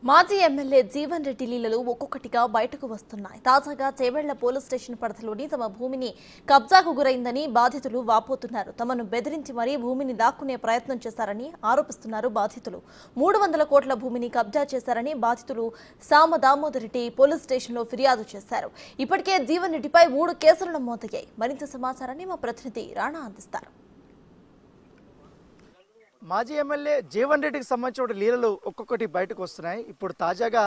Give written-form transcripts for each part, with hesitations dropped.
మాజీ ఎమ్మెల్యే జీవన్ రెడ్డి లీలలు ఒక్కొక్కటిగా బయటకు వస్తున్నాయి. తాజాగా చేవెళ్ల పోలీస్ స్టేషన్ పరిధిలోని తమ భూమిని కబ్జాకు గురైందని బాధితులు వాపోతున్నారు. తమను బెదిరించి మరీ భూమిని దాక్కునే ప్రయత్నం చేశారని ఆరోపిస్తున్నారు బాధితులు. 300 కోట్ల భూమిని కబ్జా చేశారని బాధితులు సామ దామోదర్ రెడ్డి పోలీస్ స్టేషన్లో ఫిర్యాదు చేశారు. ఇప్పటికే జీవన్ రెడ్డిపై 3 కేసులు నమోదయ్యాయి. మరింత సమాచారాన్ని మా ప్రతినిధి రాణా అందిస్తారు. మాజీ ఎమ్మెల్యే జీవన్ రెడ్డికి సంబంధించిన లీలలు ఒక్కొక్కటి బయటకు వస్తున్నాయి. ఇప్పుడు తాజాగా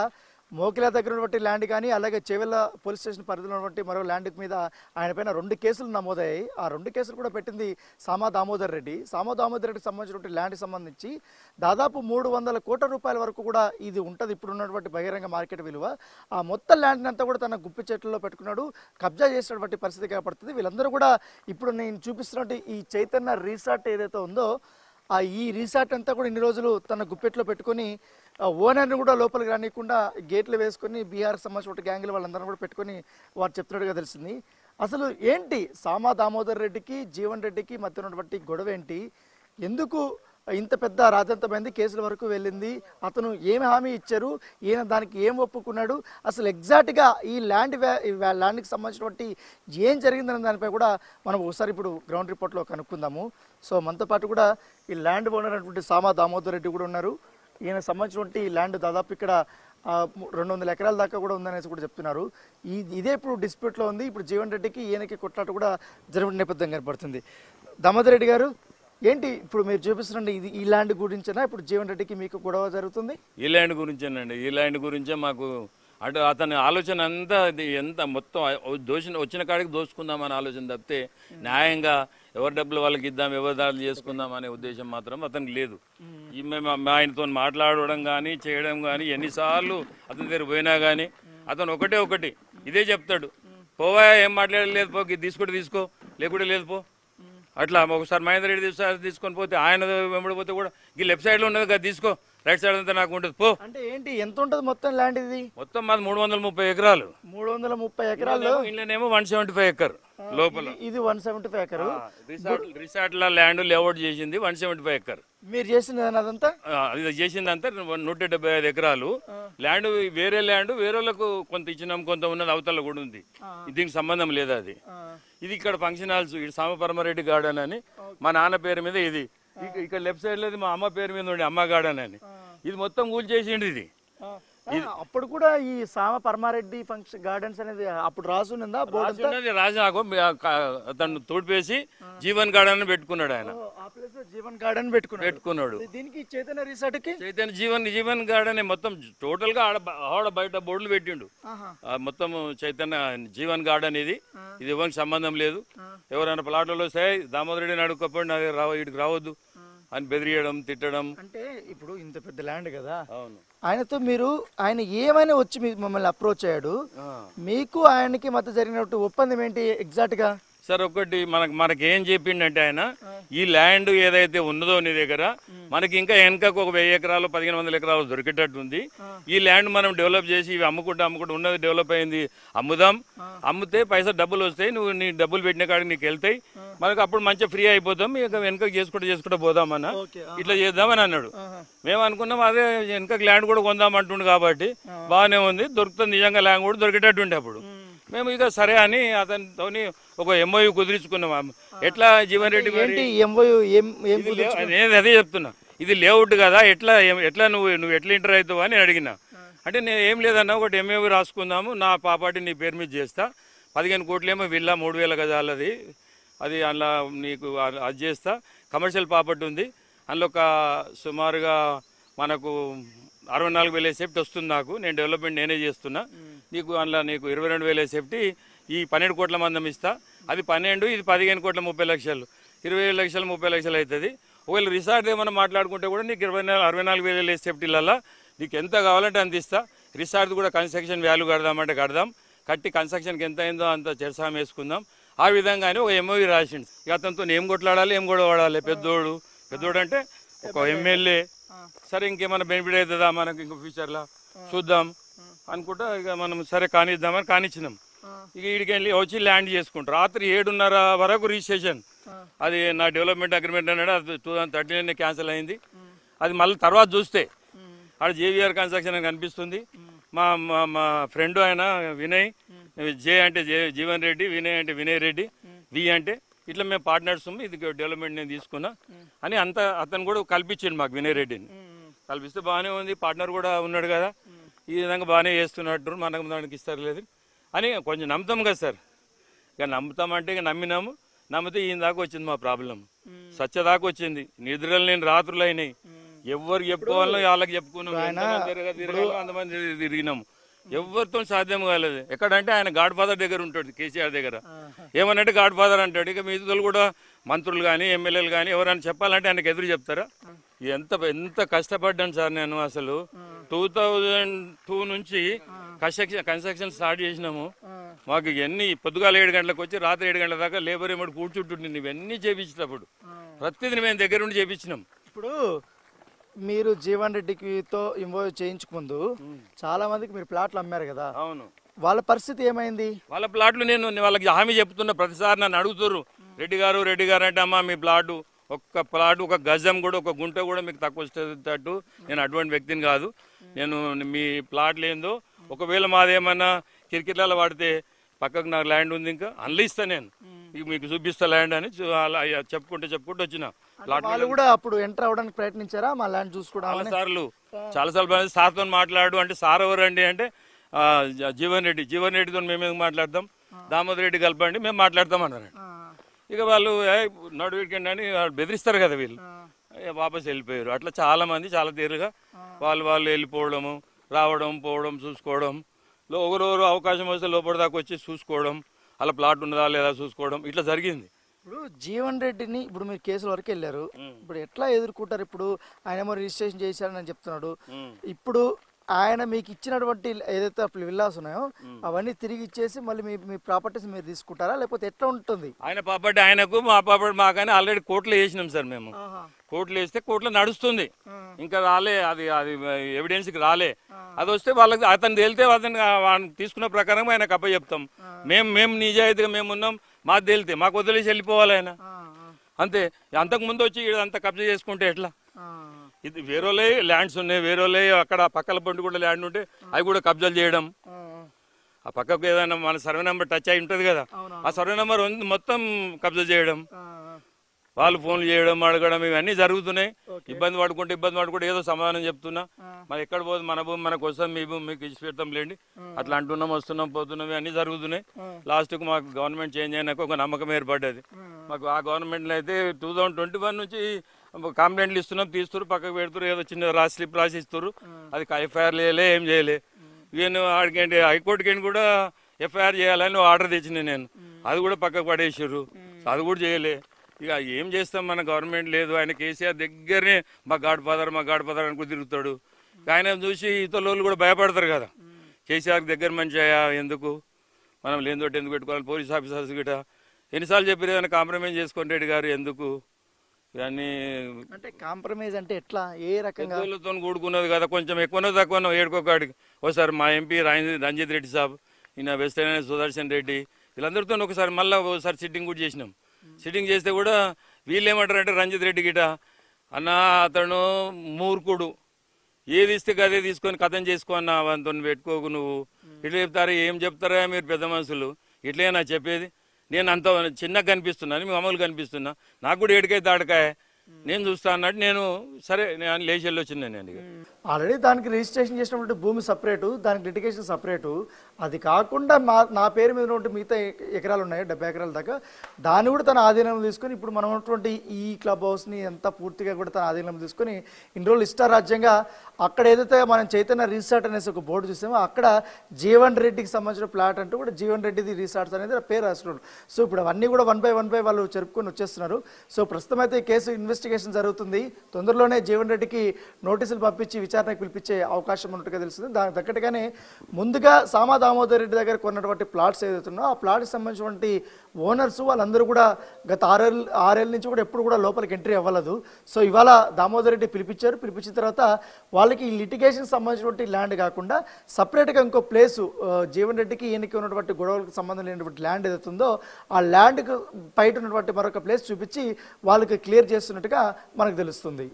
మోకిలా దగ్గర ఉన్నటువంటి ల్యాండ్ కానీ అలాగే చేవెళ్ళ పోలీస్ స్టేషన్ పరిధిలో ఉన్నటువంటి మరో ల్యాండ్ మీద ఆయన పైన 2 కేసులు నమోదయ్యాయి. ఆ 2 కేసులు కూడా పెట్టింది సామ దామోదర్ రెడ్డి. సామ దామోదర్ రెడ్డికి సంబంధించినటువంటి ల్యాండ్కి సంబంధించి దాదాపు 300 కోట్ల రూపాయల వరకు కూడా ఇది ఉంటుంది ఇప్పుడు ఉన్నటువంటి బహిరంగ మార్కెట్ విలువ. ఆ మొత్తం ల్యాండ్ని అంతా కూడా తన గుప్పి చెట్లలో పెట్టుకున్నాడు, కబ్జా చేసినటువంటి పరిస్థితి కనపడుతుంది. వీళ్ళందరూ కూడా ఇప్పుడు నేను చూపిస్తున్నటువంటి ఈ చైతన్య రిసార్ట్ ఏదైతే ఉందో ఈ రిసార్ట్ అంతా కూడా ఇన్ని రోజులు తన గుప్పెట్లో పెట్టుకొని ఓనర్ని కూడా లోపలికి రానియకుండా గేట్లు వేసుకొని బీహార్కి సంబంధించిన గ్యాంగులు వాళ్ళందరూ కూడా పెట్టుకొని వారు చెప్తున్నట్టుగా తెలిసింది. అసలు ఏంటి సామ దామోదర్ రెడ్డికి జీవన్ రెడ్డికి మధ్య ఉన్నటువంటి గొడవ ఏంటి, ఎందుకు ఇంత పెద్ద రాజంతమైంది, కేసుల వరకు వెళ్ళింది, అతను ఏమి హామీ ఇచ్చారు, ఈయన దానికి ఏం ఒప్పుకున్నాడు, అసలు ఎగ్జాక్ట్గా ఈ ల్యాండ్కి సంబంధించినటువంటి ఏం జరిగిందనే దానిపై కూడా మనం ఒకసారి ఇప్పుడు గ్రౌండ్ రిపోర్ట్లో కనుక్కుందాము. సో మనతో పాటు కూడా ఈ ల్యాండ్ ఓనర్ అయినటువంటి సామ దామోదర్ రెడ్డి కూడా ఉన్నారు. ఈయన సంబంధించినటువంటి ల్యాండ్ దాదాపు ఇక్కడ 200 ఎకరాల దాకా కూడా ఉందనేసి కూడా చెప్తున్నారు. ఇదే ఇప్పుడు డిస్ప్యూట్లో ఉంది. ఇప్పుడు జీవన్ రెడ్డికి ఈయనకి కొట్లాట కూడా జరిగిన నేపథ్యం కనపడుతుంది. దామోదర్ రెడ్డి గారు, ఏంటి ఇప్పుడు మీరు చూపిస్తున్న ఈ ల్యాండ్ గురించేనా ఇప్పుడు జీవన్ రెడ్డికి మీకు గొడవ జరుగుతుంది? ఈ ల్యాండ్ గురించేనండి. ఈ ల్యాండ్ గురించే మాకు అటు అతని ఆలోచన అంతా ఎంత మొత్తం వచ్చిన కాడికి దోచుకుందామనే ఆలోచన తప్పితే న్యాయంగా ఎవరి డబ్బులు వాళ్ళకి ఇద్దాం, ఎవరి దాడులు చేసుకుందాం అనే ఉద్దేశం మాత్రం అతనికి లేదు. మేము ఆయనతో మాట్లాడడం కానీ చేయడం కానీ ఎన్నిసార్లు అతని దగ్గర పోయినా కానీ అతను ఒకటి ఇదే చెప్తాడు, పోవా ఏం మాట్లాడలేదు, పో తీసుకుంటే తీసుకో లేకుంటే లేదు పో. అట్లా ఒకసారి మహేందర్ రెడ్డి తీసుకొని పోతే ఆయన వెంబడిపోతే కూడా ఈ లెఫ్ట్ సైడ్లో ఉన్నది కదా తీసుకో, రైట్ సైడ్ అంతా నాకు ఉంటుంది పో. అంటే ఏంటి, ఎంత ఉంటుంది మొత్తం ల్యాండ్? ఇది మొత్తం మాది 330 ఎకరాలు. 330 ఎకరాల్లో ఇళ్ళనేమో 175 ఎకర్ లోపల. ఇది 175 ఎకర్ రిసార్ట్ లా ల్యాండ్ లేఅవుట్ చేసింది 175 ఎకర్. మీరు చేసింది అదంతా? ఇది చేసిందంతా 175 ఎకరాలు ల్యాండ్. వేరే ల్యాండ్ వేరే వాళ్ళకు కొంత ఇచ్చినాం, కొంత ఉన్నది అవతల కూడా ఉంది. దీనికి సంబంధం లేదు. అది ఇది ఇక్కడ ఫంక్షన్ హాల్స్, ఇది సామపరమారెడ్డి గార్డెన్ అని మా నాన్న పేరు మీద, ఇది ఇక్కడ లెఫ్ట్ సైడ్ లో మా అమ్మ పేరు మీద ఉండే అమ్మ గార్డెన్ అని. ఇది మొత్తం కూల్ చేసిండు. ఇది అప్పుడు కూడా ఈ సామ పరమారెడ్డి ఫంక్షన్ గార్డెన్స్ అనేది అప్పుడు రాసున్నదా? రాజు అతను తోడిపేసి జీవన్ గార్డెన్ పెట్టుకున్నాడు. ఆయన జీవన్ గార్డెన్ పెట్టుకున్నాడు. దీనికి చైతన్య రిసార్ట్ కి జీవన్ గార్డెన్ మొత్తం టోటల్ గా ఆడ బయట బోర్డులు పెట్టిండు. మొత్తం చైతన్య జీవన్ గార్డెన్ ఇది ఎవరికి సంబంధం లేదు. ఎవరైనా ప్లాట్లలో వస్తే దామోదర్ రెడ్డిని అడుక్కోపోయి ఇక్కడికి రావద్దు అని బెదిరియడం, తిట్టడం. అంటే ఇప్పుడు ఇంత పెద్ద ల్యాండ్ కదా, అవును, ఆయనతో ఆయన ఏమైనా వచ్చి మిమ్మల్ని అప్రోచ్ అయ్యాడు, మీకు ఆయనకి మధ్య జరిగినట్టు ఒప్పందం ఏంటి ఎగ్జాక్ట్ గా? సార్ ఒకటి మనకి ఏం చెప్పిండంటే ఆయన, ఈ ల్యాండ్ ఏదైతే ఉన్నదో నీ దగ్గర మనకి ఇంకా వెనకకు ఒక 1000 ఎకరాలు 1500 ఎకరాలు దొరికేటట్టు ఉంది. ఈ ల్యాండ్ మనం డెవలప్ చేసి ఇవి అమ్ముకుంటూ ఉన్నది డెవలప్ అయింది, అమ్ముదాం. అమ్మితే పైసా డబ్బులు వస్తాయి, నువ్వు నీ డబ్బులు పెట్టిన కాడికి నీకు వెళ్తాయి, మనకు అప్పుడు మంచిగా ఫ్రీ అయిపోతాం, ఇక వెనకకు చేసుకుంటూ పోదామన్న, ఇట్లా చేద్దామని అన్నాడు. మేము అనుకున్నాం అదే వెనకకు ల్యాండ్ కూడా కొందాం అంటుండు కాబట్టి బాగానే ఉంది, దొరుకుతుంది నిజంగా ల్యాండ్ కూడా దొరికేటట్టు ఉండే. అప్పుడు మేము ఇక సరే అని అతనితో ఒక ఎంఓయూ కుదిరించుకున్నాం. ఎట్లా జీవన్ రెడ్డి నేను అదే చెప్తున్నా, ఇది లేఅవుట్ కదా, ఎట్లా నువ్వు ఎట్లా ఎంటర్ అవుతావు అని అడిగినా. అంటే నేను ఏం లేదన్నా, ఒకటి ఎంఓయూ రాసుకుందాము, నా పాపాటి నీ పేరు మీద చేస్తా, 15 కోట్లేమో విల్లా 3000 గజాలది, అది అందులో నీకు అది చేస్తా, కమర్షియల్ ప్రాపర్టీ ఉంది, అందులో ఒక సుమారుగా మనకు 64,000 సేఫ్టీ వస్తుంది, నాకు నేను డెవలప్మెంట్ నేనే చేస్తున్నా, నీకు అందులో నీకు 22,000 సేఫ్టీ, ఈ 12 కోట్ల మందం ఇస్తా, అది 12, ఇది 15 కోట్ల 30 లక్షలు, 27 లక్షలు 30 లక్షలు అవుతుంది. ఒకవేళ రిసార్ట్ ఏమైనా మాట్లాడుకుంటే కూడా నీకు 64,000 సేఫ్టీలలో నీకు ఎంత కావాలంటే అంత ఇస్తా. రిసార్ట్ కూడా కన్స్ట్రక్షన్ వాల్యూ కడదామంటే కడదాం, కట్టి కన్స్ట్రక్షన్కి ఎంత అయిందో అంత చెరసాం వేసుకుందాం. ఆ విధంగానే ఒక ఎంఓవి రాసిండు. ఇక అతనితో ఏం కొట్లాడాలి, ఏం గొడవడాలి, పెద్దోడు అంటే ఒక ఎమ్మెల్యే, సరే ఇంకేమైనా బెనిఫిట్ అవుతుందా మనకు ఇంకో ఫ్యూచర్లో చూద్దాం అనుకుంటా ఇక మనం సరే కానిద్దామని కానిచ్చినాం. ఇక వీడికి వెళ్ళి వచ్చి ల్యాండ్ చేసుకుంటారు. రాత్రి 7:30 వరకు రిజిస్ట్రేషన్, అది నా డెవలప్మెంట్ అగ్రిమెంట్ అన్నాడు, అది 2013 క్యాన్సిల్ అయింది. అది మళ్ళీ తర్వాత చూస్తే ఆడ జేవిఆర్ కన్స్ట్రక్షన్ అని కనిపిస్తుంది. మా మా మా ఫ్రెండ్ ఆయన వినయ్, జే అంటే జీవన్ రెడ్డి, వినయ్ అంటే వినయ్ రెడ్డి, వి అంటే ఇట్లా మేము పార్ట్నర్స్ ఇది డెవలప్మెంట్ నేను తీసుకున్నా అని అతను కూడా కల్పించండి మాకు వినయ్ రెడ్డిని. కల్పిస్తే బాగానే ఉంది, పార్ట్నర్ కూడా ఉన్నాడు కదా, ఈ విధంగా బాగానే చేస్తున్నట్టు మనకు దానికి ఇస్తారు లేదు అని కొంచెం నమ్ముతాం కదా సార్. ఇక నమ్ముతామంటే ఇక నమ్మినాము. నమ్మితే ఈయన దాకా వచ్చింది మా ప్రాబ్లం, సత్యదాకా వచ్చింది. నిద్రలు నేను రాత్రులు అయినాయి. ఎవరు చెప్పుకోవాలో వాళ్ళకి చెప్పుకున్నాం, తిరగాలో అంతమంది తిరిగినాము. ఎవరితో సాధ్యం కాలేదు. ఎక్కడంటే ఆయన గాడ్ ఫాదర్ దగ్గర ఉంటాడు, కేసీఆర్ దగ్గర. ఏమనంటే గాడ్ ఫాదర్ అంటాడు. ఇక మిగతాలు కూడా మంత్రులు కానీ ఎమ్మెల్యేలు కానీ ఎవరైనా చెప్పాలంటే ఆయనకు ఎదురు చెప్తారా? ఎంత కష్టపడ్డాను సార్ నేను. అసలు 2002 నుంచి కన్స్ట్రక్షన్ స్టార్ట్ చేసినాము. మాకు ఇవన్నీ పొద్దుగాల 7 గంటలకు వచ్చి రాత్రి 7 గంటల దాకా లేబర్ ఏమో కూర్చుంటుండే. ఇవన్నీ చేపించినప్పుడు ప్రతిదీ మేము దగ్గర ఉండి చేపించినాం. ఇప్పుడు మీరు జీవన్ రెడ్డితో ఇన్వాల్వ్ చేయించుకుందు చాలా మందికి మీరు ప్లాట్లు అమ్మారు కదా, అవును. వాళ్ళ పరిస్థితి ఏమైంది? వాళ్ళ ప్లాట్లు నేను వాళ్ళకి హామీ చెప్తున్నా. ప్రతిసారి నన్ను అడుగుతారు, రెడ్డి గారు అంటే అమ్మా మీ ప్లాటు ఒక్క ప్లాట్ ఒక గజం కూడా ఒక గుంట కూడా మీకు తక్కువ వచ్చేటట్టు నేను అటువంటి వ్యక్తిని కాదు. నేను మీ ప్లాట్లు ఏందో ఒకవేళ మాదేమన్నా కిరికిట్లలో పడితే పక్కకు నాకు ల్యాండ్ ఉంది, ఇంకా అందులో ఇస్తా నేను, మీకు చూపిస్తా ల్యాండ్ అని చెప్పుకుంటూ వచ్చిన. వాళ్ళు కూడా అప్పుడు ఎంటర్ అవడానికి ప్రయత్నించారా మా ల్యాండ్ చూసుకోవడం? చాలా సార్లు సార్తో మాట్లాడు అంటే సార్ ఎవరండి అంటే జీవన్ రెడ్డితో మేము మాట్లాడతాం, దామోదర్ రెడ్డి కలపండి మేము మాట్లాడతాం అన్నారు. ఇక వాళ్ళు నడువికండి అని బెదిరిస్తారు కదా, వీళ్ళు వాపస్ వెళ్ళిపోయారు. అట్లా చాలా మంది చాలా తీరుగా వాళ్ళు వెళ్ళిపోవడము, రావడం పోవడం చూసుకోవడం, ఒకరు అవకాశం వస్తే లోపల దాకా వచ్చి చూసుకోవడం, అలా ప్లాట్ ఉన్నదా లేదా చూసుకోవడం, ఇట్లా జరిగింది. ఇప్పుడు జీవన్ రెడ్డిని ఇప్పుడు మీరు కేసుల వరకు వెళ్ళారు, ఇప్పుడు ఎట్లా ఎదుర్కొంటారు? ఇప్పుడు ఆయన ఏమో రిజిస్ట్రేషన్ చేశారని చెప్తున్నాడు. ఇప్పుడు ఆయన మీకు ఇచ్చినటువంటి ఏదైతే విల్లాస్ ఉన్నాయో అవన్నీ తిరిగి ఇచ్చేసి మళ్ళీ మీ ప్రాపర్టీస్ మీరు తీసుకుంటారా, లేకపోతే ఎట్లా ఉంటుంది? ఆయన ప్రాపర్టీ ఆయనకు, మా ప్రాపర్టీ మాకని ఆల్రెడీ కోర్టులో వేసినాం సార్. మేము కోర్టులో వేస్తే కోర్టులో నడుస్తుంది, ఇంకా రాలే, అది ఎవిడెన్స్కి రాలే. అది వస్తే వాళ్ళకి అతను తేలితే అతను తీసుకున్న ప్రకారం ఆయనకు అప్పచెప్తాం. మేము నిజాయితీగా మేము ఉన్నాం, మాకు తేలితే మాకు వదిలేసి వెళ్ళిపోవాలి ఆయన, అంతే. అంతకు ముందు వచ్చి అంతా కబ్జా చేసుకుంటే ఎట్లా? ఇది వేరేలే ల్యాండ్స్ ఉన్నాయి, వేరేలే అక్కడ పక్కల పండు కూడా ల్యాండ్ ఉంటే అవి కూడా కబ్జాలు చేయడం. ఆ పక్కకు ఏదైనా మన సర్వే నెంబర్ టచ్ అయి ఉంటుంది కదా, ఆ సర్వే నెంబర్ మొత్తం కబ్జా చేయడం, వాళ్ళు ఫోన్లు చేయడం, అడగడం, ఇవన్నీ జరుగుతున్నాయి. ఇబ్బంది పడుకుంటే ఏదో సమాధానం చెప్తున్నా, మరి ఎక్కడ పోదు మన భూమి మనకు వస్తాం, మీ భూమి మీకు ఇచ్చి పెడతాం లేండి అట్లా అంటున్నాం, వస్తున్నాం పోతున్నాం, ఇవన్నీ జరుగుతున్నాయి. లాస్ట్కు మాకు గవర్నమెంట్ చేంజ్ అయినాక ఒక నమ్మకం ఏర్పడ్డది మాకు. ఆ గవర్నమెంట్లో అయితే 2021 నుంచి కంప్లైంట్లు ఇస్తున్నాం, తీస్తున్నారు, పక్కకు పెడుతున్నారు, ఏదో చిన్న స్లిప్ రాసి ఇస్తారు, అది ఎఫ్ఐఆర్ చేయలే, ఏం చేయలే. నేను ఆడికేంటి హైకోర్టుకి కూడా ఎఫ్ఐఆర్ చేయాలని ఆర్డర్ తెచ్చిన నేను, అది కూడా పక్కకు పడేసారు, అది కూడా చేయలే. ఇక ఏం చేస్తాం, మన గవర్నమెంట్ లేదు. ఆయన కేసీఆర్ దగ్గరనే మా గాడ్ ఫాదర్ అనుకో తిరుగుతాడు. ఆయన చూసి ఇతరులు కూడా భయపడతారు కదా, కేసీఆర్ దగ్గర మంచి ఎందుకు మనం లేని తోటి ఎందుకు పెట్టుకోవాలి, పోలీస్ ఆఫీసర్స్ గిట ఎన్నిసార్లు చెప్పారు ఏదైనా కాంప్రమైజ్ చేసుకోండి రెడ్డి గారు ఎందుకు. ఇవన్నీ అంటే కాంప్రమైజ్ అంటే ఎట్లా, ఏ రకంగా? కూడుకున్నది కదా, కొంచెం ఎక్కువనో తక్కువనో ఏడుకోకాడికి. ఒకసారి మా ఎంపీ రంజిత్ రెడ్డి సాబ్, ఈయన వెస్టర్న్ సుదర్శన్ రెడ్డి, వీళ్ళందరితో ఒకసారి మళ్ళీ ఒకసారి సిట్టింగ్ కూడా చేసినాం. సిట్టింగ్ చేస్తే కూడా వీళ్ళు ఏమంటారంటే రంజిత్ రెడ్డి గిట అన్న అతను మూర్ఖుడు, ఏది ఇస్తే అదే తీసుకొని కథం చేసుకో అన్న, అతను పెట్టుకోకు నువ్వు ఇట్లా చెప్తారా, ఏం చెప్తారా మీరు పెద్ద మనుషులు, ఇట్లే నా చెప్పేది. నేను అంత చిన్నగా కనిపిస్తున్నాను, మీ మామూలు కనిపిస్తున్నా, నాకు కూడా ఏడికాయ దాడకాయ నేను చూస్తా అన్నట్టు నేను సరే నేను లేచి వెళ్ళొచ్చింది. నేను ఆల్రెడీ దానికి రిజిస్ట్రేషన్ చేసినటువంటి భూమి సపరేటు, దానికి లిటిగేషన్ సపరేటు, అది కాకుండా నా పేరు మీద ఉన్నటువంటి మిగతా ఎకరాలు ఉన్నాయి 70 ఎకరాల దాకా, దాన్ని కూడా తన ఆధీనంలో తీసుకొని ఇప్పుడు మనం ఉన్నటువంటి ఈ క్లబ్ హౌస్ని అంతా పూర్తిగా కూడా తన ఆధీనంలో తీసుకొని ఇన్ని రోజులు ఇష్టారాజ్యంగా అక్కడ ఏదైతే మనం చైతన్య రిసార్ట్ అనేసి ఒక బోర్డు చూసామో అక్కడ జీవన్ రెడ్డికి సంబంధించిన ప్లాట్ అంటూ కూడా జీవన్ రెడ్డిది రిసార్ట్స్ అనేది పేరు రాస్తున్నారు. సో ఇప్పుడు అవన్నీ కూడా వన్ బై వాళ్ళు చెప్పుకొని వచ్చేస్తున్నారు. సో ప్రస్తుతం అయితే ఈ కేసు ఇన్వెస్టిగేషన్ జరుగుతుంది. తొందరలోనే జీవన్ రెడ్డికి నోటీసులు పంపించి విచారణకు పిలిపించే అవకాశం ఉన్నట్టుగా తెలుస్తుంది. దానికి తగ్గట్టుగానే ముందుగా సామా దామోదర్ రెడ్డి దగ్గర కొన్నటువంటి ప్లాట్స్ ఏదైతున్నాయో ఆ ప్లాట్కి సంబంధించినటువంటి ఓనర్స్ వాళ్ళందరూ కూడా గత 6 ఏళ్ళ నుంచి కూడా ఎప్పుడు కూడా లోపలికి ఎంట్రీ అవ్వలేదు. సో ఇవాళ దామోదర్ రెడ్డి పిలిపించారు. పిలిపించిన తర్వాత వాళ్ళకి ఈ లిటిగేషన్ సంబంధించినటువంటి ల్యాండ్ కాకుండా సపరేట్గా ఇంకో ప్లేసు జీవన్ రెడ్డికి ఈయనకి ఉన్నటువంటి గొడవలకు సంబంధం లేనటువంటి ల్యాండ్ ఏదైతుందో ఆ ల్యాండ్కి బయట ఉన్నటువంటి మరొక ప్లేస్ చూపించి వాళ్ళకి క్లియర్ చేస్తున్నట్టుగా మనకు తెలుస్తుంది.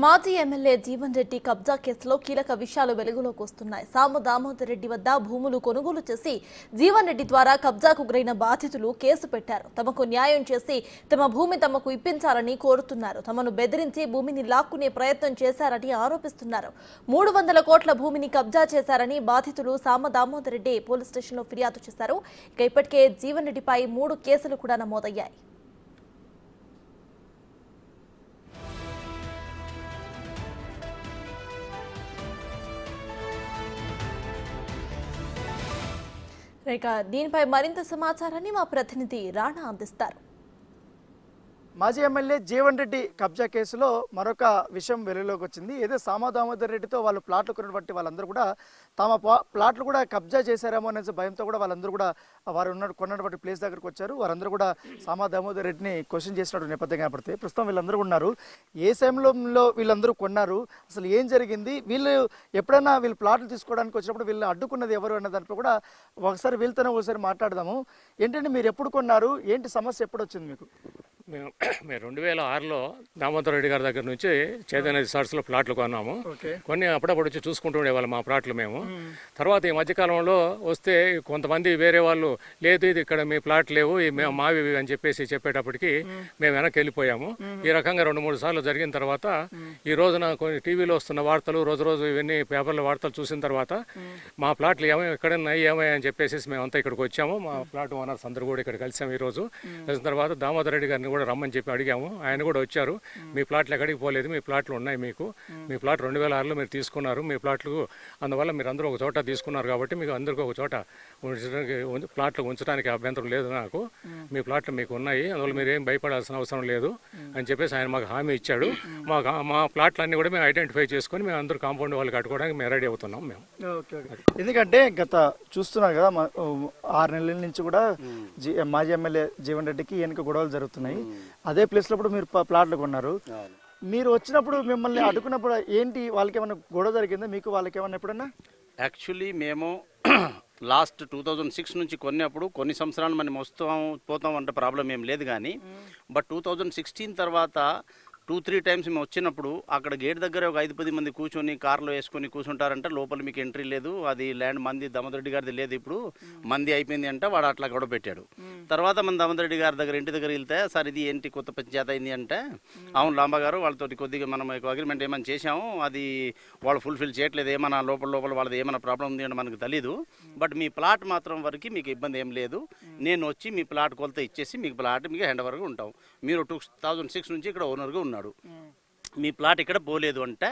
మాజీ ఎమ్మెల్యే జీవన్ రెడ్డి కబ్జా కేసులో కీలక విషయాలు వెలుగులోకి వస్తున్నాయి. సాము దామోదర్ రెడ్డి వద్ద భూములు కొనుగోలు చేసి జీవన్ రెడ్డి ద్వారా కబ్జాకు గురైన బాధితులు కేసు పెట్టారు. తమకు న్యాయం చేసి తమ భూమి తమకు ఇప్పించాలని కోరుతున్నారు. తమను బెదిరించి భూమిని లాక్కునే ప్రయత్నం చేశారని ఆరోపిస్తున్నారు. 300 కోట్ల భూమిని కబ్జా చేశారని బాధితులు సామ దామోదర్ రెడ్డి పోలీస్ స్టేషన్లో ఫిర్యాదు చేశారు. ఇప్పటికే జీవన్ రెడ్డిపై 3 కేసులు కూడా నమోదయ్యాయి. దీనిపై మరింత సమాచారాన్ని మా ప్రతినిధి రాణా అందిస్తారు. మాజీ ఎమ్మెల్యే జీవన్ రెడ్డి కబ్జా కేసులో మరొక విషయం వెలుగులోకి వచ్చింది. ఏదో సామా దామోదర్ రెడ్డితో వాళ్ళు ప్లాట్లు కొన్నటువంటి వాళ్ళందరూ కూడా తమ ప్లాట్లు కూడా కబ్జా చేశారేమో అనే భయంతో కూడా వాళ్ళందరూ కూడా వారు కొన్నటువంటి ప్లేస్ దగ్గరకు వచ్చారు. వారందరూ కూడా సామా దామోదర్ రెడ్డిని క్వశ్చన్ చేసినటువంటి నేపథ్యం కనపడుతుంది. ప్రస్తుతం వీళ్ళందరూ ఉన్నారు. ఏ సమయంలో వీళ్ళందరూ కొన్నారు, అసలు ఏం జరిగింది, వీళ్ళు ఎప్పుడైనా వీళ్ళు ప్లాట్లు తీసుకోవడానికి వచ్చినప్పుడు వీళ్ళు అడ్డుకున్నది ఎవరు అనే దాంట్లో కూడా ఒకసారి వీళ్ళతోనే ఒకసారి మాట్లాడదాము. ఏంటంటే మీరు ఎప్పుడు కొన్నారు, ఏంటి సమస్య ఎప్పుడు వచ్చింది మీకు? మేము 2006లో దామోదర్ రెడ్డి గారి దగ్గర నుంచి చైతన్య రిసార్ట్స్లో ప్లాట్లు కొన్నాము. కొన్ని అప్పుడప్పుడు వచ్చి చూసుకుంటూ ఉండేవాళ్ళు మా ప్లాట్లు మేము. తర్వాత ఈ మధ్యకాలంలో వస్తే కొంతమంది వేరే వాళ్ళు లేదు ఇది ఇక్కడ మీ ప్లాట్ లేవు మేము మావి అని చెప్పేటప్పటికి మేము వెనక్కి వెళ్ళిపోయాము. ఈ రకంగా 2-3 సార్లు జరిగిన తర్వాత ఈ రోజున కొన్ని టీవీలో వస్తున్న వార్తలు రోజు ఇవన్నీ పేపర్ల వార్తలు చూసిన తర్వాత మా ప్లాట్లు ఎక్కడన్నాయి ఏమయ్యా అని చెప్పేసి మేమంతా ఇక్కడికి వచ్చాము. మా ప్లాట్ ఓనర్స్ అందరూ కూడా ఇక్కడ కలిసాము. ఈ రోజు కలిసిన తర్వాత దామోదర్ రెడ్డి గారిని కూడా రమ్మని చెప్పి అడిగాము. ఆయన కూడా వచ్చారు. మీ ప్లాట్లు ఎక్కడికి పోలేదు, మీ ప్లాట్లు ఉన్నాయి, మీ ప్లాట్ 2006లో మీరు తీసుకున్నారు, మీ ప్లాట్లు అందువల్ల మీరు అందరూ ఒక చోట తీసుకున్నారు కాబట్టి మీకు అందరికీ ఒక చోట ప్లాట్లు ఉంచడానికి అభ్యంతరం లేదు నాకు, మీ ప్లాట్లు మీకు ఉన్నాయి, అందువల్ల మీరు ఏం భయపడాల్సిన అవసరం లేదు అని చెప్పేసి ఆయన మాకు హామీ ఇచ్చాడు. మా ప్లాట్లన్నీ కూడా మేము ఐడెంటిఫై చేసుకొని మేము అందరూ కాంపౌండ్ వాళ్ళు కట్టుకోవడానికి మేము రెడీ అవుతున్నాం మేము. ఎందుకంటే గత చూస్తున్నారు కదా 6 నెలల నుంచి కూడా మాజీ ఎమ్మెల్యే జీవన్ రెడ్డికి వెనుక గొడవలు జరుగుతున్నాయి. అదే ప్లేస్ లో మీరు ప్లాట్లు కొన్నారు. మీరు వచ్చినప్పుడు మిమ్మల్ని అడ్డుకున్నప్పుడు ఏంటి, వాళ్ళకి ఏమైనా గొడవ జరిగిందా మీకు వాళ్ళకి ఏమన్నా ఎప్పుడన్నా? యాక్చువల్లీ మేము లాస్ట్ 2006 నుంచి కొన్నప్పుడు కొన్ని సంవత్సరాలు మనం పోతాం అంటే ప్రాబ్లం ఏం లేదు. కానీ బట్ 2016 తర్వాత 2-3 టైమ్స్ మేము వచ్చినప్పుడు అక్కడ గేట్ దగ్గర ఒక 5-10 మంది కూర్చొని కార్లో వేసుకొని కూర్చుంటారంటే లోపల మీకు ఎంట్రీ లేదు, అది ల్యాండ్ మంది దామోదర్ రెడ్డి గారిది లేదు, ఇప్పుడు మంది అయిపోయింది అంటే వాడు అట్లా గొడవ పెట్టాడు. తర్వాత మన దామోదర్ రెడ్డి గారి దగ్గర ఇంటి దగ్గర వెళ్తే సార్ ఇది ఏంటి కొత్త పంచాయతీ అయింది అంటే అవును లాంబా గారు వాళ్ళతో కొద్దిగా మనం అగ్రిమెంట్ ఏమైనా చేసాము, అది వాళ్ళు ఫుల్ఫిల్ చేయట్లేదు, ఏమైనా లోపల వాళ్ళది ఏమైనా ప్రాబ్లం ఉంది అంటే మనకు తెలీదు, బట్ మీ ప్లాట్ మాత్రం వరకు మీకు ఇబ్బంది ఏం లేదు, నేను వచ్చి మీ ప్లాట్ కొలత ఇచ్చేసి మీకు ప్లాట్ మీకు హ్యాండ్ ఓవర్గా ఉంటాం, మీరు 2006 నుంచి ఇక్కడ ఓనర్గా ఉన్నాడు, మీ ప్లాట్ ఇక్కడ పోలేదు అంటే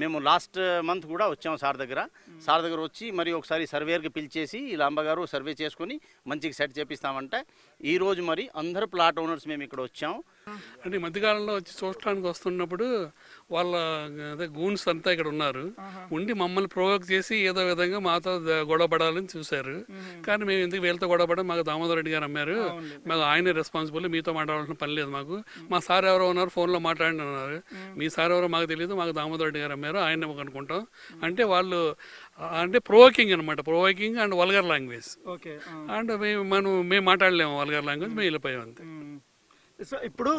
మేము లాస్ట్ మంత్ కూడా వచ్చాము సార్ దగ్గర వచ్చి మరి ఒకసారి సర్వేయర్కి పిలిచేసి లాంబగారు సర్వే చేసుకొని మంచిగా సెట్ చేపిస్తామంటే ఈరోజు మరి అందరు ప్లాట్ ఓనర్స్ మేము ఇక్కడ వచ్చాము. అంటే ఈ మధ్యకాలంలో వచ్చి చూడటానికి వస్తున్నప్పుడు వాళ్ళ అదే గూన్స్ అంతా ఇక్కడ ఉన్నారు, ఉండి మమ్మల్ని ప్రొవోక్ చేసి ఏదో విధంగా మాతో గొడవ పడాలని చూశారు. కానీ మేము ఎందుకు వీళ్ళతో గొడవ పడడం, మాకు దామోదర్ రెడ్డి గారు అమ్మారు, మాకు ఆయనే రెస్పాన్సిబుల్, మీతో మాట్లాడాల్సిన పని లేదు మాకు, మా సార్ ఎవరో ఉన్నారు ఫోన్లో మాట్లాడి ఉన్నారు, మీ సార్ ఎవరో మాకు తెలియదు, మాకు దామోదర్ రెడ్డి గారు అమ్మారు, ఆయన అనుకుంటాం అంటే వాళ్ళు అంటే ప్రొవోకింగ్ అనమాట, provoking and vulgar language. And మేము మాట్లాడలేము వల్గర్ లాంగ్వేజ్, మేము వెళ్ళిపోయాం అంతే. సో ఇప్పుడు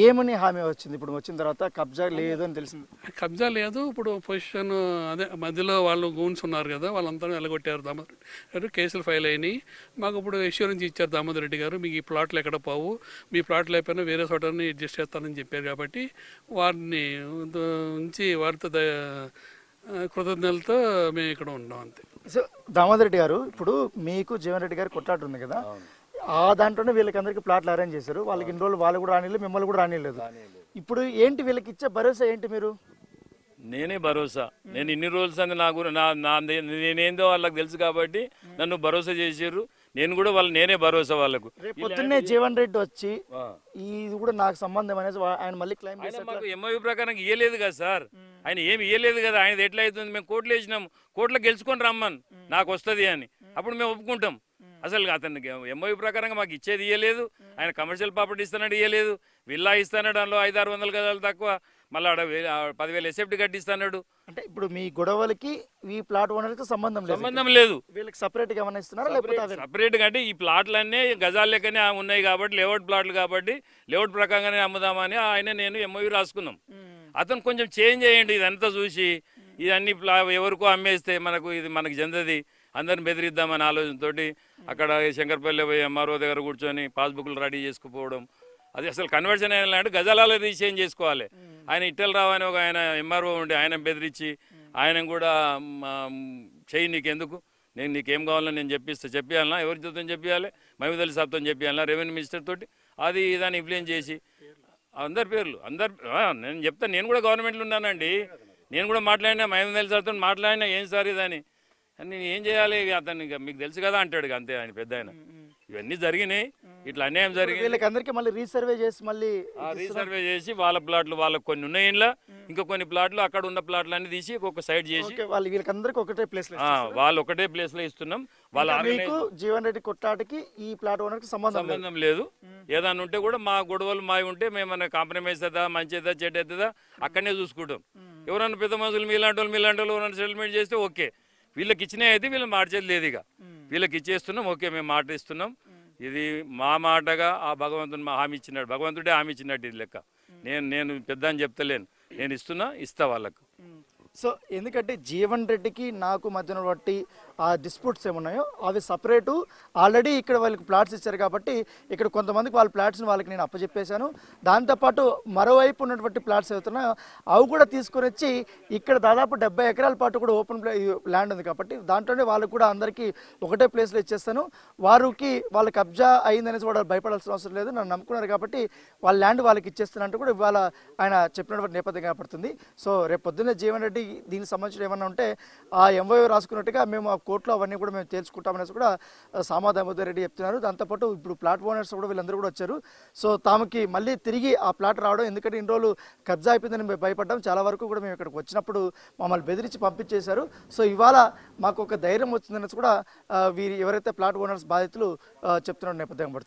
ఏమని హామీ వచ్చింది? ఇప్పుడు వచ్చిన తర్వాత కబ్జా లేదు అని తెలిసింది. కబ్జా లేదు, ఇప్పుడు పొజిషన్ అదే మధ్యలో వాళ్ళు గూన్స్ ఉన్నారు కదా, వాళ్ళంతా వెళ్ళగొట్టారు దామోదర్ రెడ్డి, కేసులు ఫైల్ అయినాయి. మాకు ఇప్పుడు ఎష్యూరెన్స్ ఇచ్చారు దామోదర్ రెడ్డి గారు, మీకు ఈ ప్లాట్లు ఎక్కడ పోవు, మీ ప్లాట్లు అయిపోయినా వేరే చోటని అడ్జస్ట్ చేస్తానని చెప్పారు. కాబట్టి వారిని ఉంచి వారితో కృతజ్ఞతలతో మేము ఇక్కడ ఉన్నాం అంతే. సో దామోదర్ రెడ్డి గారు, ఇప్పుడు మీకు జీవన్ రెడ్డి గారు కొట్లాట ఉంది కదా, ఆ దాంట్లోనే వీళ్ళకి అందరికి ప్లాట్లు అరేంజ్ చేశారు, వాళ్ళకి ఇన్ని రోజులు వాళ్ళు కూడా రానిలేదు, మిమ్మల్ని కూడా రానిలేదు. ఇప్పుడు ఏంటి వీళ్ళకి ఇచ్చే భరోసా ఏంటి? మీరు నేనే భరోసా, నేను ఇన్ని రోజులు అని నేనేందో వాళ్ళకి తెలుసు కాబట్టి నన్ను భరోసా చేసారు, నేను కూడా నేనే భరోసా వాళ్ళకు. పొద్దున్నే జీవన్ రెడ్డి వచ్చి ఇది కూడా నాకు సంబంధం అనేది ఆయన మళ్ళీ క్లైమ్ చేశారు. మాకు ఎంఐవి ప్రకారం ఇయ్యలేదు కదా సార్, ఆయన ఏమి ఇయ్యలేదు కదా, ఆయనది ఎట్లా అవుతుంది, మేము కోర్టులో వేసినాము, కోర్టులో గెలుచుకొని రమ్మని నాకు వస్తుంది అని, అప్పుడు మేము ఒప్పుకుంటాం. అసలు అతనికి ఎంఐవి ప్రకారంగా మాకు ఇచ్చేది ఇయ్యలేదు, ఆయన కమర్షియల్ ప్రాపర్టీ ఇస్తానడు ఇయ్యలేదు, విల్లా ఇస్తానడు, అందులో 500-600 గజాలు తక్కువ, మళ్ళీ 10,000 ఎస్ఎఫ్టీ కట్టిస్తాడు. అంటే ఇప్పుడు మీ గొడవలకి ఈ ప్లాట్ ఓనర్కి సంబంధం లేదు, వీళ్ళకి సపరేట్ గా ఏమైనా ఇస్తున్నారా లేకపోతే సపరేట్ గా? అంటే ఈ ప్లాట్లన్నీ గజాల లెక్కనే ఉన్నాయి కాబట్టి, లేఅవుట్ ప్లాట్లు కాబట్టి లేఅవుట్ ప్రకారంగానే అమ్ముదామని ఆయన నేను ఎంఓయూ రాసుకున్నాం. అతను కొంచెం చేంజ్ చేయండి. ఇదంతా చూసి ఇదన్నీ ఎవరికో అమ్మేస్తే మనకు చెందది, అందరిని బెదిరిద్దామని ఆలోచనతోటి అక్కడ శంకర్పల్లి పోయి ఎంఆర్ఓ దగ్గర కూర్చొని పాస్బుక్లు రెడీ చేసుకుపోవడం, అది అసలు కన్వర్షన్ అయిన గజాలలో రీచేంజ్ చేసుకోవాలి. ఆయన ఇట్టెల రావు అని ఒక ఆయన ఎంఆర్ఓ ఉండి ఆయన బెదిరించి ఆయన కూడా చెయ్యి నీకెందుకు, నేను నీకేం కావాలో నేను చెప్పాలన్నా, ఎవరితో చెప్పాలి, మహమూద్ అలీ సాబ్తో చెప్పాలన్నా, రెవెన్యూ మినిస్టర్ తోటి అది దాన్ని ఇన్ఫ్లుయెన్స్ చేసి అందరి పేర్లు నేను చెప్తాను. నేను కూడా గవర్నమెంట్లో ఉన్నానండి, నేను కూడా మాట్లాడినా, మహమూద్ అలీ సార్తో మాట్లాడినా, ఏం సార్ ఇదని నేను ఏం చేయాలి, అతను మీకు తెలుసు కదా అంటాడు అంతే. ఆయన పెద్ద ఆయన ఇవన్నీ జరిగినాయి, ఇట్లా అన్యాయం జరిగింది. వీళ్ళకందరికీ మళ్ళీ రీసర్వే చేసి వాళ్ళ ప్లాట్లు వాళ్ళకి కొన్ని ఉన్నాయి ఇంట్లో, ఇంకా కొన్ని ప్లాట్లు అక్కడ ఉన్న ప్లాట్లు అన్ని తీసి ఒక సైడ్ చేసి వీళ్ళకందరికీ ఒకటే ప్లేస్ వాళ్ళు ఒకటే ప్లేస్ లో ఇస్తున్నాం. జీవన్ రెడ్డి కొట్లాటకి ఈ ప్లాట్ ఓనర్కి సంబంధం లేదు. ఏదన్నా ఉంటే కూడా మా గొడవలు మావి ఉంటే మేము కాంప్రమైజ్ అవుతుందా, మంచి అవుతుందా, చెడ్డ అవుతుందా అక్కడనే చూసుకుంటాం. ఎవరన్నా పెద్ద మనుషులు మీలాంటి వాళ్ళు ఎవరైనా సెటిల్మెంట్ చేస్తే ఓకే, వీళ్ళకి ఇచ్చినా అయితే వీళ్ళు మార్చేది లేదు. ఇక వీళ్ళకి ఇచ్చేస్తున్నాం, ఓకే మేము మాట ఇస్తున్నాం. ఇది మా మాటగా ఆ భగవంతుని హామీ ఇచ్చినాడు, భగవంతుడే హామీ ఇచ్చినట్టు ఇది లెక్క. నేను పెద్ద అని చెప్తలేను, నేను ఇస్తా వాళ్ళకు. సో ఎందుకంటే జీవన్ రెడ్డికి నాకు మధ్యన బట్టి ఆ డిస్ప్యూట్స్ ఏమున్నాయో అవి సపరేటు. ఆల్రెడీ ఇక్కడ వాళ్ళకి ప్లాట్స్ ఇచ్చారు కాబట్టి ఇక్కడ కొంతమందికి వాళ్ళ ప్లాట్స్ని వాళ్ళకి నేను అప్పచెప్పేశాను. దాంతోపాటు మరోవైపు ఉన్నటువంటి ప్లాట్స్ అవుతున్నాయో అవి కూడా తీసుకొని వచ్చి ఇక్కడ దాదాపు 70 ఎకరాల పాటు కూడా ఓపెన్ ల్యాండ్ ఉంది కాబట్టి దాంట్లోనే వాళ్ళకు కూడా అందరికీ ఒకటే ప్లేస్లో ఇచ్చేస్తాను. వాళ్ళ కబ్జా అయిందనేసి కూడా భయపడాల్సిన అవసరం లేదు, నన్ను నమ్ముకున్నారు కాబట్టి వాళ్ళ ల్యాండ్ వాళ్ళకి ఇచ్చేస్తానంటూ కూడా ఇవాళ ఆయన చెప్పినటువంటి నేపథ్యం కనపడుతుంది. సో రేపు పొద్దున్నే జీవన్ రెడ్డి దీనికి సంబంధించిన ఏమన్నా ఉంటే ఆ ఎంఓ రాసుకున్నట్టుగా మేము ఆ కోర్టులో అవన్నీ కూడా మేము తేల్చుకుంటామనేసి కూడా సామా దామోదర్ రెడ్డి చెప్తున్నారు. దాంతోపాటు ఇప్పుడు ప్లాట్ ఓనర్స్ కూడా వీళ్ళందరూ కూడా వచ్చారు. సో తామకి మళ్ళీ తిరిగి ఆ ప్లాట్ రావడం, ఎందుకంటే ఇన్ని రోజులు కబ్జా అయిపోయిందని మేము భయపడ్డాం, చాలా వరకు కూడా మేము ఇక్కడికి వచ్చినప్పుడు మమ్మల్ని బెదిరించి పంపించేశారు. సో ఇవాళ మాకు ఒక ధైర్యం వచ్చిందనేసి కూడా ఎవరైతే ప్లాట్ ఓనర్స్ బాధితులు చెప్తున్న నేపథ్యం పడుతుంది.